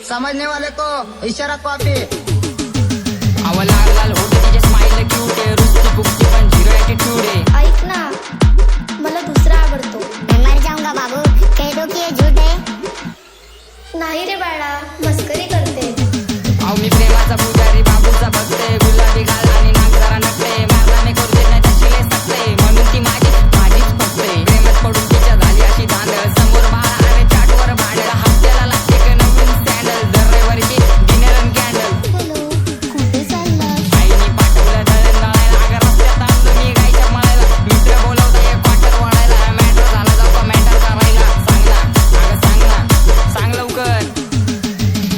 समझने वाले को इशारा कॉपी। अव लाल लाल होट तिचे स्माइल क्यूट आहे, रुसती फुगती पण झिरो ॲटिट्यूड आहे। ऐक ना, मला दुसरा आवडतो। मैं मर जाऊंगा बाबू, कह दो कि ये झूठ है। नाही रे बाळा, मस्करी करते। अहो मी प्रेमाचा पुजारी, बाबूचा भक्त आहे, गुलाबी गाल आणि नाक जरा नकटे, मारणाने करू देत नाही तशी लय सकते, म्हणून ती माझीच फक्त आहे। प्रेमात पडून तिच्या झाली अशी धांदळ, समोर बाळा आणि चाटवर भांडळ, हप्त्याला लागते एक नवीन सँडल, दर रविवारीची डिनर अँड कॅन्डल। बोलो, कुठे चाललास? आईने पाठवलं दळण दळायला, अगं रस्त्यात आणलं मी गायच्या मळायला, मित्र बोलवता एक क्वार्टर वाढायला, मॅटर झाला जाऊ का मॅटर करायला, सांग ना अगं सांग ना, सांग लवकर।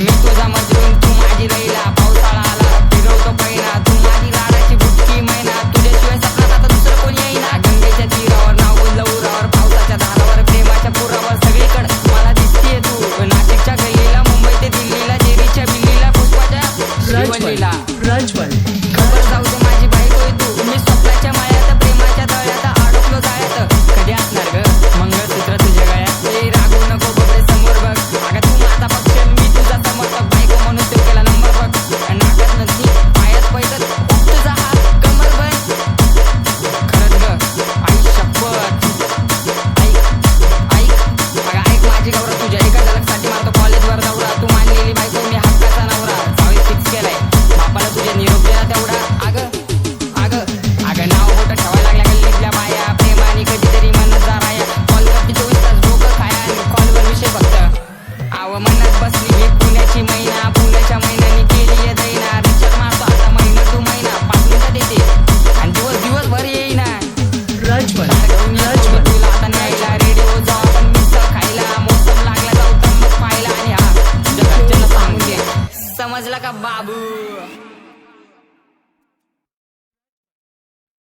मी तुझा मजरून तू माझी रहिला, पावसाळा आला फिरवतो पहिला, तू माझी लाडाची बुटकी मैना, तुझ्याशिवाय सपनात आता दुसरं कोणी येईना। गंगेच्या तीरावर नाव बोललं उरावर, पावसाच्या धारावर प्रेमाच्या पुरावर, सगळीकडे मला दिसतीये तू, नाशिकच्या गल्लीला, मुंबई ते दिल्लीला, जेरीच्या बिल्लीला, पुष्पाच्या श्रीवल्लीला। प्रज्वल खबर जाऊ दे माझी बाईक होय तू, मी स्वप्नाच्या मायात प्रेमाच्या तळ्यात अडकलो जाळ्यात, कधी असणार ग मंगळसूत्र तुझ्या गळ्यात? ए रागू नको बघे समोर बघ, अगं तू माझा पक्ष मी तुझा समर्थक, बायको म्हणून तू केला नंबर बघ, नाकात नसती पायात पैदल तुझा हात कमर बन। खरंच ग आई शपथ, ऐक ऐक अगं ऐक माझी गौरव, तुझ्या एका झलकसाठी मारतो कॉलेजवर दौरा, तू मानलेली बायको मी हक्काचा नवरा, 22 फिक्स केलाय बापाला तुझे निरोप देना तेवढा। अगं नाव मोठं ठेवायला लागल्या गल्लीतल्या बाया, प्रेमाने कधीतरी म्हणत जा राया, कॉल करते 24 तास डोकं खाया आणि कॉलवर विषय फक्त। आव म्हणत बसली ही पुण्याची मैना, पुण्याच्या मैनानी केली आहे दैना, रिचार्ज मारतो आता महिना टू महिना, 5 मिनिटात येते आणि दिवसभर येईना। प्रज्वल घेऊन येतो मी तुला आता न्यायला, रेडिओ जाऊ आपण मिसळ खायला, मोसम लागला जाऊ तंबक पाहायला, आणि हा तुझ्या घरच्यांना सांगून दे, समजला का बाबू?